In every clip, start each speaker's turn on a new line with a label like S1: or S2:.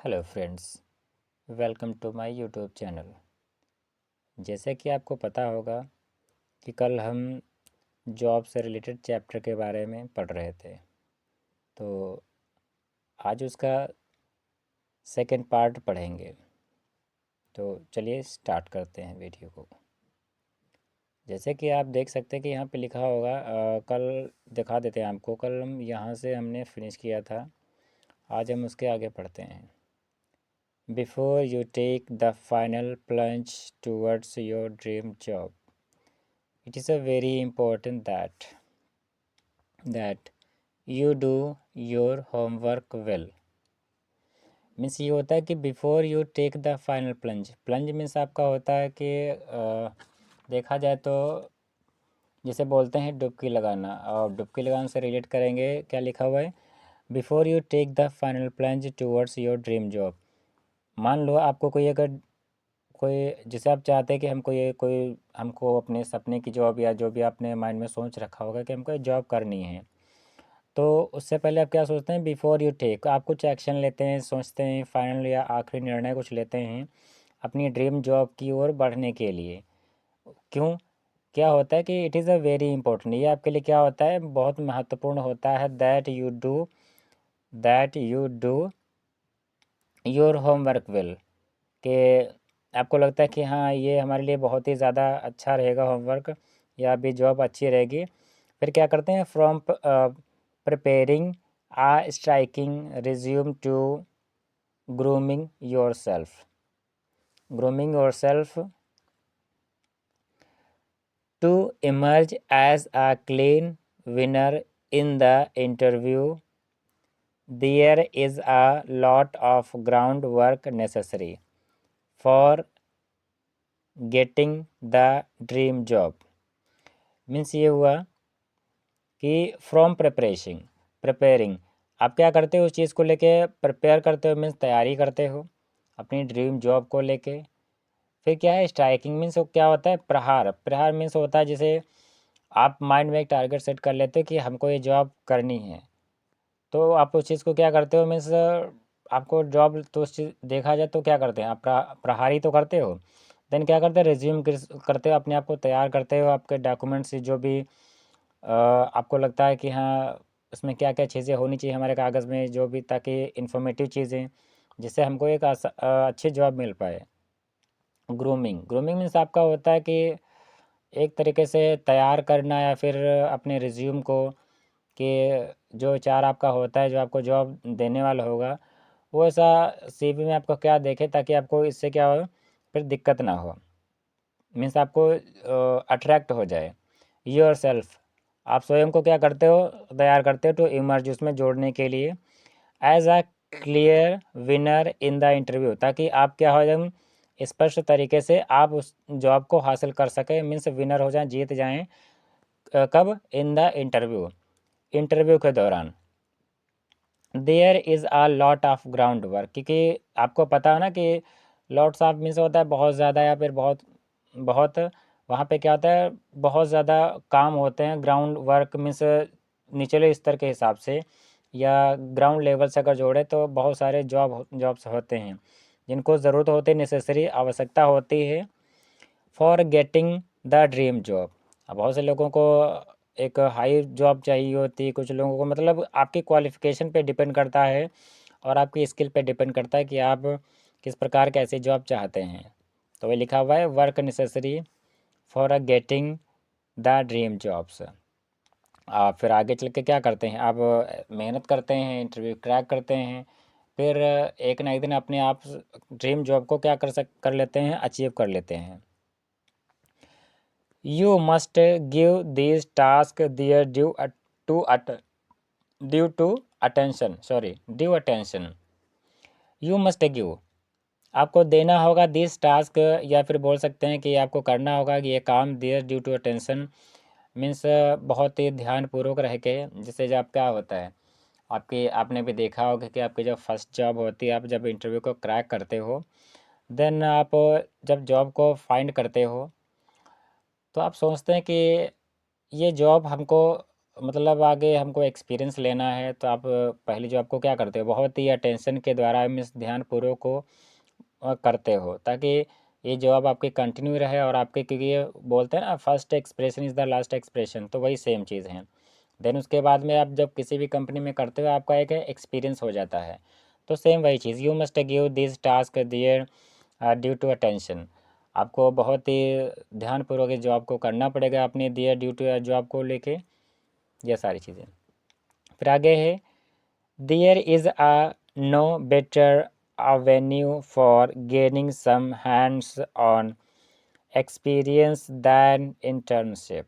S1: Hello friends, welcome to my YouTube channel. जैसे कि आपको पता होगा कि कल हम जॉब से रिलेटेड चैप्टर के बारे में पढ़ रहे थे, तो आज उसका सेकंड पार्ट पढ़ेंगे। तो चलिए स्टार्ट करते हैं वीडियो को। जैसे कि आप देख सकते हैं कि यहाँ पे लिखा होगा, कल दिखा देते हैं आपको। कल हम यहाँ से हमने फिनिश किया था, आज हम उसके आगे पढ़ते हैं। Before you take the final plunge towards your dream job, it is a very important that you do your homework well. Means ये होता है कि before you take the final plunge. Plunge means आपका होता है कि देखा जाए तो जिसे बोलते हैं डुबकी लगाना, और डुबकी लगाने से रिलेट करेंगे। क्या लिखा हुआ है? Before you take the final plunge towards your dream job. मान लो आपको कोई जिसे आप चाहते हैं कि हमको अपने सपने की जॉब या जो भी आपने माइंड में सोच रखा होगा कि हमको जॉब करनी है, तो उससे पहले आप क्या सोचते हैं? बिफोर यू टेक, आप कुछ एक्शन लेते हैं, सोचते हैं, फाइनल या आखिरी निर्णय कुछ लेते हैं अपनी ड्रीम जॉब की ओर बढ़ने के लिए। क्यों? क्या होता है कि it is a very important, ये आपके लिए क्या होता है? बहुत महत्वपूर्ण होता है। That you do your homework well, कि आपको लगता है कि हाँ, ये हमारे लिए बहुत ही ज़्यादा अच्छा रहेगा होमवर्क, या भी जॉब अच्छी रहेगी। फिर क्या करते हैं? From preparing a striking resume to grooming yourself to emerge as a clean winner in the interview. There is a lot of groundwork necessary for getting the dream job. Means ये हुआ कि from preparing, आप क्या करते हो? उस चीज़ को लेके प्रिपेयर करते हो, मीन्स तैयारी करते हो अपनी ड्रीम जॉब को लेके। फिर क्या है? स्ट्राइकिंग मीन्स क्या होता है? प्रहार मीन्स होता है जैसे आप माइंड में एक टारगेट सेट कर लेते हो कि हमको ये जॉब करनी है, तो आप उस चीज़ को क्या करते हो? मीन्स आपको जॉब तो उस चीज़ देखा जाए तो क्या करते हैं आप? प्रहारी तो करते हो। देन क्या करते हैं? रिज्यूम करते हो, अपने आप को तैयार करते हो, आपके डॉक्यूमेंट्स जो भी आपको लगता है कि हाँ, उसमें क्या क्या चीज़ें होनी चाहिए हमारे कागज़ में, जो भी, ताकि इन्फॉर्मेटिव चीज़ें, जिससे हमको एक अच्छी जॉब मिल पाए। ग्रूमिंग मीन्स आपका होता है कि एक तरीके से तैयार करना, या फिर अपने रिज्यूम को, कि जो एचआर आपका होता है, जो आपको जॉब देने वाला होगा, वो ऐसा सीवी में आपको क्या देखे, ताकि आपको इससे क्या हो, फिर दिक्कत ना हो। मीन्स आपको अट्रैक्ट हो जाए। योर सेल्फ, आप स्वयं को क्या करते हो? तैयार करते हो टू इमर्ज, उसमें जोड़ने के लिए। As a clear winner in the interview, ताकि आप क्या हो जाए, स्पष्ट तरीके से आप उस जॉब को हासिल कर सकें। मीन्स विनर हो जाएं, जीत जाएं। कब? इन द इंटरव्यू के दौरान। There is a lot of ground work, क्योंकि आपको पता है ना कि लॉट्स ऑफ मीन्स होता है बहुत ज़्यादा, या फिर बहुत बहुत। वहाँ पे क्या होता है? बहुत ज़्यादा काम होते हैं। ग्राउंड वर्क मीन्स निचले स्तर के हिसाब से, या ग्राउंड लेवल से अगर जोड़े तो बहुत सारे जॉब्स होते हैं जिनको ज़रूरत होती है, नेसेसरी आवश्यकता होती है for getting the dream job. अब बहुत से लोगों को एक हाई जॉब चाहिए होती है, कुछ लोगों को, मतलब आपकी क्वालिफ़िकेशन पे डिपेंड करता है और आपकी स्किल पे डिपेंड करता है कि आप किस प्रकार की ऐसी जॉब चाहते हैं। तो वही लिखा हुआ है, work necessary for getting the dream jobs. आप फिर आगे चल के क्या करते हैं? आप मेहनत करते हैं, इंटरव्यू क्रैक करते हैं, फिर एक ना एक दिन अपने आप ड्रीम जॉब को क्या कर लेते हैं? अचीव कर लेते हैं। You must give these tasks their to at, due to attention. Sorry, due attention. You must give, आपको देना होगा दिस टास्क, या फिर बोल सकते हैं कि आपको करना होगा कि ये काम there due to attention. Means बहुत ही ध्यानपूर्वक रह के। जिससे जब क्या होता है, आपने भी देखा होगा कि आपकी जब फर्स्ट जॉब होती है, आप जब इंटरव्यू को क्रैक करते हो, देन आप जब जॉब को फाइंड करते हो, तो आप सोचते हैं कि ये जॉब हमको मतलब आगे हमको एक्सपीरियंस लेना है तो आप पहली जॉब को क्या करते हो, बहुत ही अटेंशन के द्वारा मीन्स ध्यानपूर्वक को करते हो, ताकि ये जॉब आपकी कंटिन्यू रहे और आपके, क्योंकि ये बोलते हैं ना first expression is the last expression, तो वही सेम चीज़ है। देन उसके बाद में आप जब किसी भी कंपनी में करते हो आपका एक एक्सपीरियंस हो जाता है, तो सेम वही चीज़, you must give this task their due to attention. आपको बहुत ही ध्यानपूर्वक इस जॉब को करना पड़ेगा अपने दियर ड्यू टू जॉब को लेके, ये सारी चीज़ें। फिर आगे है, there is a no better avenue for gaining some hands-on experience than internship.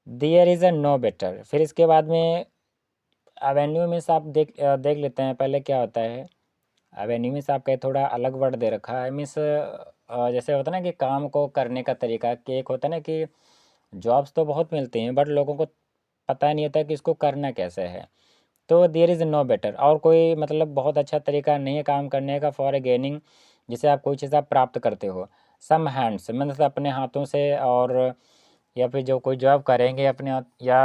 S1: There is a no better। फिर इसके बाद में एवेन्यू मीन्स आप देख लेते हैं पहले क्या होता है। एवेन्यू मीन्स आपका थोड़ा अलग वर्ड दे रखा है, मीन्स जैसे होता है ना कि काम को करने का तरीका, कि एक होता है ना कि जॉब्स तो बहुत मिलती हैं बट लोगों को पता नहीं होता कि इसको करना कैसे है। तो देयर इज़ नो बेटर, और कोई मतलब बहुत अच्छा तरीका नहीं है काम करने का फॉर ए गेनिंग, जिससे आप कोई चीज़ आप प्राप्त करते हो। सम हैंड्स मतलब अपने हाथों से, और या फिर जो कोई जॉब करेंगे अपने या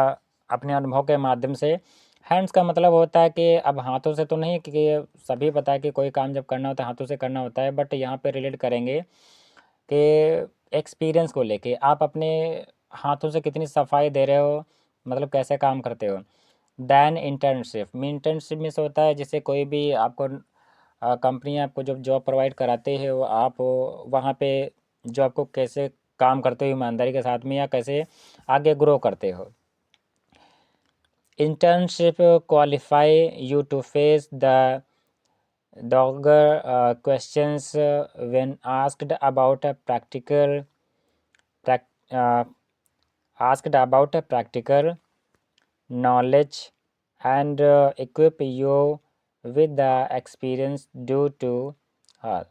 S1: अपने अनुभव के माध्यम से। हैंड्स का मतलब होता है कि अब हाथों से तो नहीं, क्योंकि सभी पता है कि कोई काम जब करना होता है हाथों से करना होता है, बट यहाँ पे रिलेट करेंगे कि एक्सपीरियंस को लेके आप अपने हाथों से कितनी सफाई दे रहे हो, मतलब कैसे काम करते हो। दैन इंटर्नशिप में, इंटर्नशिप में से होता है जैसे कोई भी आपको कंपनी आपको जब जॉब प्रोवाइड कराते हैं वो आप वहाँ पे जॉब को कैसे काम करते हो ईमानदारी के साथ में, या कैसे आगे ग्रो करते हो। Internship qualify you to face the dogger questions when asked about a uh, practical knowledge, and equip you with the experience uh,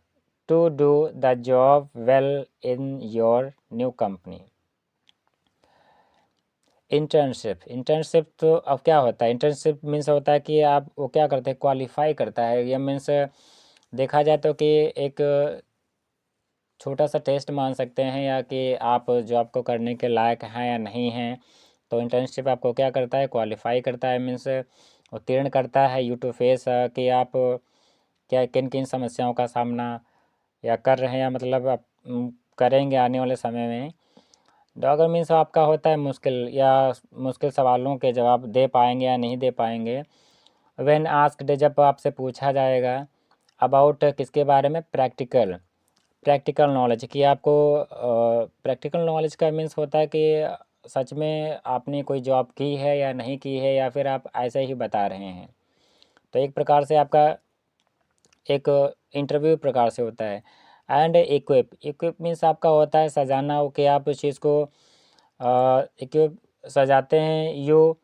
S1: to do the job well in your new company. Internship तो अब क्या होता है, internship means होता है कि आप वो क्या करते हैं, क्वालिफाई करता है। ये मीन्स देखा जाए तो कि एक छोटा सा टेस्ट मान सकते हैं, या कि आप जॉब को करने के लायक हैं या नहीं हैं। तो इंटर्नशिप आपको क्या करता है, क्वालिफाई करता है, मीन्स उत्तीर्ण करता है यू टू फेस, कि आप क्या किन किन समस्याओं का सामना या कर रहे हैं, या मतलब आप करेंगे आने वाले समय में। डॉगर मीन्स आपका होता है मुश्किल, या मुश्किल सवालों के जवाब दे पाएंगे या नहीं दे पाएंगे। व्हेन आस्क्ड, जब आपसे पूछा जाएगा, अबाउट किसके बारे में, प्रैक्टिकल नॉलेज, कि आपको प्रैक्टिकल नॉलेज का मीन्स होता है कि सच में आपने कोई जॉब की है या नहीं की है, या फिर आप ऐसे ही बता रहे हैं। तो एक प्रकार से आपका एक इंटरव्यू प्रकार से होता है। एंड इक्विप मीन्स आपका होता है सजाना हो, कि आप उस चीज़ को इक्विप सजाते हैं,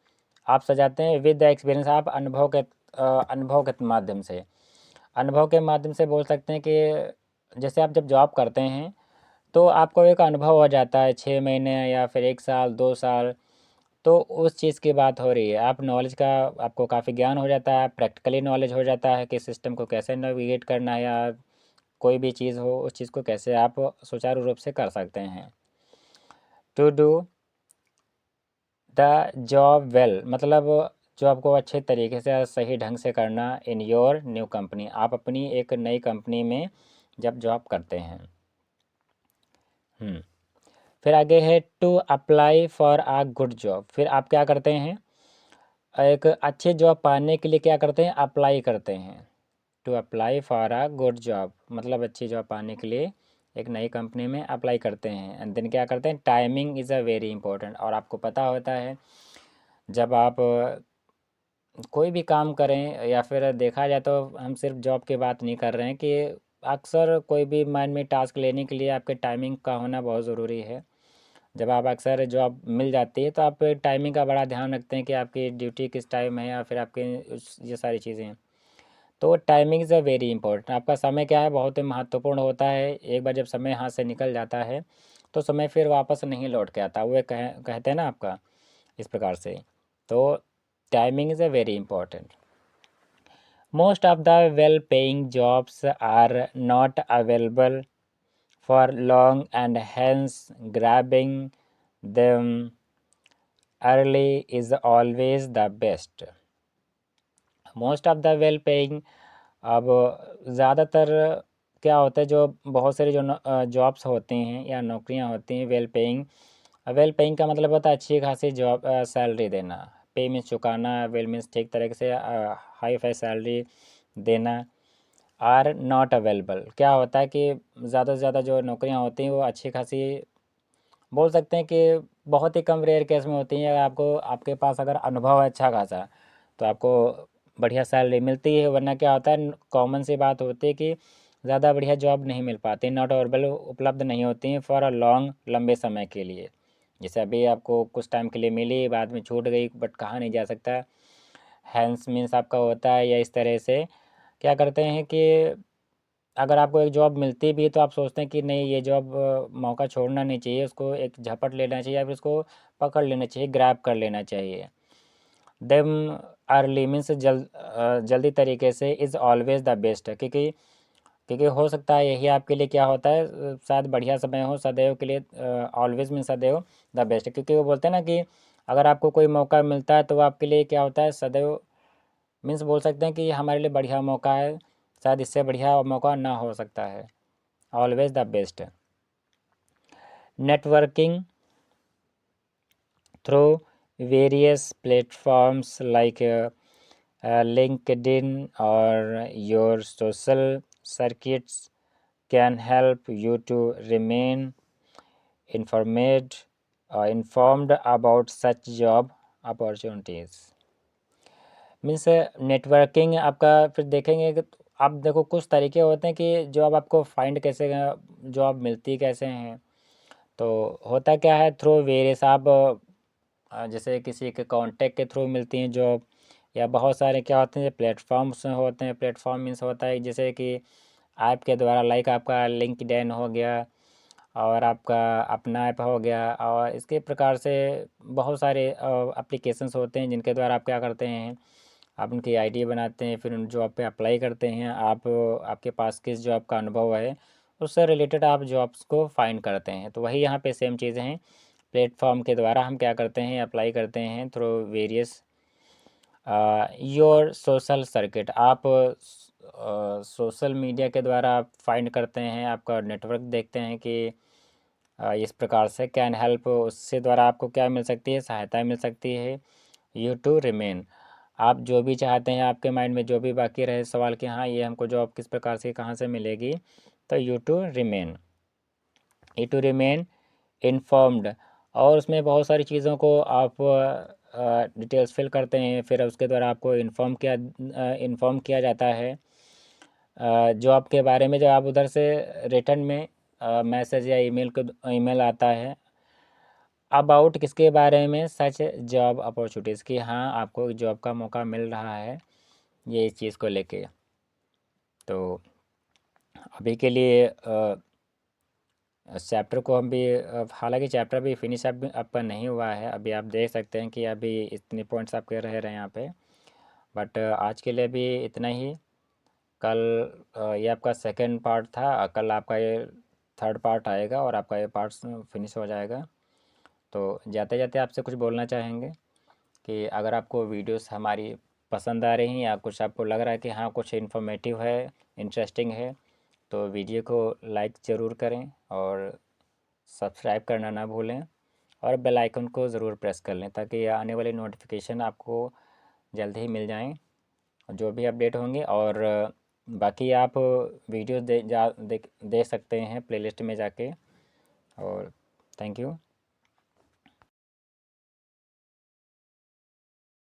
S1: आप सजाते हैं विद द एक्सपीरियंस, आप अनुभव के माध्यम से, अनुभव के माध्यम से बोल सकते हैं कि जैसे आप जब जॉब करते हैं तो आपको एक अनुभव हो जाता है 6 महीने या फिर 1 साल 2 साल, तो उस चीज़ की बात हो रही है। आप नॉलेज का आपको काफ़ी ज्ञान हो जाता है, प्रैक्टिकली नॉलेज हो जाता है कि सिस्टम को कैसे नेविगेट करना है, या कोई भी चीज़ हो उस चीज़ को कैसे आप सुचारू रूप से कर सकते हैं। To do the job well मतलब जॉब को अच्छे तरीके से सही ढंग से करना इन योर न्यू कंपनी, आप अपनी एक नई कंपनी में जब जॉब करते हैं। फिर आगे है to apply for a good job, फिर आप क्या करते हैं, एक अच्छे जॉब पाने के लिए क्या करते हैं, अप्लाई करते हैं। To apply for a good job मतलब अच्छी जॉब पाने के लिए एक नई कंपनी में अप्लाई करते हैं। एंड देन क्या करते हैं, timing is a very important, और आपको पता होता है जब आप कोई भी काम करें, या फिर देखा जाए तो हम सिर्फ जॉब की बात नहीं कर रहे हैं, कि अक्सर कोई भी माइंड में टास्क लेने के लिए आपके टाइमिंग का होना बहुत ज़रूरी है। जब आप अक्सर जॉब मिल जाती है तो आप टाइमिंग का बड़ा ध्यान रखते हैं कि आपकी ड्यूटी किस टाइम है, या फिर आपके ये सारी चीज़ें हैं। तो timing is a very important, आपका समय क्या है बहुत ही महत्वपूर्ण होता है। एक बार जब समय हाथ से निकल जाता है तो समय फिर वापस नहीं लौट के आता, वो कहते हैं ना आपका, इस प्रकार से। तो timing is a very important. Most of the well paying jobs are not available for long, and hence grabbing them early is always the best. Most of the well paying, अब ज़्यादातर क्या होता है, जो बहुत सारे जो जॉब्स होती हैं या नौकरियां होती हैं वेल पेइंग, वेल पेइंग का मतलब होता है अच्छी खासी जॉब सैलरी देना। पे मीन्स चुकाना, वेल मीन्स ठीक तरीके से हाई फाई सैलरी देना। आर नॉट अवेलेबल क्या होता है कि ज़्यादा से ज़्यादा जो नौकरियां होती हैं वो अच्छी खासी, बोल सकते हैं कि बहुत ही कम रेयर केस में होती हैं। अगर आपको, आपके पास अगर अनुभव है अच्छा खासा, तो आपको बढ़िया सैलरी मिलती है। वरना क्या होता है, कॉमन सी बात होती है कि ज़्यादा बढ़िया जॉब नहीं मिल पाती, नॉट अवेलेबल, उपलब्ध नहीं होती हैं फॉर अ लॉन्ग, लंबे समय के लिए। जैसे अभी आपको कुछ टाइम के लिए मिली, बाद में छूट गई, बट कहाँ नहीं जा सकता। हैंस मीन्स आपका होता है, या इस तरह से क्या करते हैं कि अगर आपको एक जॉब मिलती भी है तो आप सोचते हैं कि नहीं, ये जॉब मौका छोड़ना नहीं चाहिए, उसको एक झपट लेना चाहिए, या फिर उसको पकड़ लेना चाहिए, ग्रैब कर लेना चाहिए। देम अर्ली मीन्स जल्दी तरीके से, इज़ ऑलवेज द बेस्ट, क्योंकि हो सकता है यही आपके लिए क्या होता है, शायद बढ़िया समय हो सदैव के लिए। ऑलवेज मीन्स सदैव द बेस्ट, क्योंकि वो बोलते हैं ना कि अगर आपको कोई मौका मिलता है तो वो आपके लिए क्या होता है, सदैव मीन्स बोल सकते हैं कि ये हमारे लिए बढ़िया मौका है, शायद इससे बढ़िया मौका ना हो सकता है। Always the best. Networking through various platforms like LinkedIn or your social circuits can help you to remain informed about such job opportunities. Means networking आपका, फिर देखेंगे कि आप देखो कुछ तरीके होते हैं कि जॉब आपको फाइंड कैसे, जॉब मिलती कैसे हैं। तो होता क्या है, थ्रू वेरियस, आप जैसे किसी के कांटेक्ट के थ्रू मिलती हैं जॉब, या बहुत सारे क्या होते हैं प्लेटफॉर्म्स होते हैं। प्लेटफॉर्म मीन्स होता है जैसे कि ऐप के द्वारा, लाइक आपका लिंक्डइन हो गया, और आपका अपना ऐप हो गया, और इसके प्रकार से बहुत सारे एप्लीकेशंस होते हैं जिनके द्वारा आप क्या करते हैं, आप उनकी आईडी बनाते हैं, फिर उन जॉब पे अप्लाई करते हैं। आप, आपके पास किस जॉब का अनुभव है, उससे रिलेटेड आप जॉब्स को फाइंड करते हैं। तो वही यहाँ पे सेम चीज़ें हैं, प्लेटफॉर्म के द्वारा हम क्या करते हैं, अप्लाई करते हैं through various your social circuit. आप सोशल मीडिया के द्वारा आप फाइंड करते हैं, आपका नेटवर्क देखते हैं कि इस प्रकार से कैन हेल्प, उससे द्वारा आपको क्या मिल सकती है, सहायता मिल सकती है। यू टू रिमेन, आप जो भी चाहते हैं, आपके माइंड में जो भी बाकी रहे सवाल कि हाँ ये हमको जॉब किस प्रकार से कहाँ से मिलेगी, तो यू टू रिमेन इन्फॉर्म्ड। और उसमें बहुत सारी चीज़ों को आप डिटेल्स फिल करते हैं, फिर उसके द्वारा आपको इन्फॉर्म किया जाता है जॉब के बारे में। जब आप उधर से रिटर्न में मैसेज या ईमेल आता है अबाउट किसके बारे में, सच जॉब अपॉर्चुनिटीज़, कि हाँ आपको जॉब का मौका मिल रहा है, ये इस चीज़ को लेके। तो अभी के लिए चैप्टर को हम भी, हालांकि चैप्टर भी फिनिश अब आपका नहीं हुआ है, अभी आप देख सकते हैं कि अभी इतने पॉइंट्स आपके रह रहे हैं यहाँ पे। बट आज के लिए भी इतना ही। कल ये आपका सेकंड पार्ट था, कल आपका ये थर्ड पार्ट आएगा और आपका ये पार्ट फिनिश हो जाएगा। तो जाते जाते आपसे कुछ बोलना चाहेंगे कि अगर आपको वीडियोस हमारी पसंद आ रही हैं, या कुछ आपको लग रहा है कि हाँ कुछ इन्फॉर्मेटिव है, इंटरेस्टिंग है, तो वीडियो को लाइक ज़रूर करें, और सब्सक्राइब करना ना भूलें, और बेल आइकन को ज़रूर प्रेस कर लें, ताकि आने वाली नोटिफिकेशन आपको जल्द ही मिल जाएं, जो भी अपडेट होंगे। और बाकी आप वीडियो देख सकते हैं प्लेलिस्ट में जाके। और थैंक यू।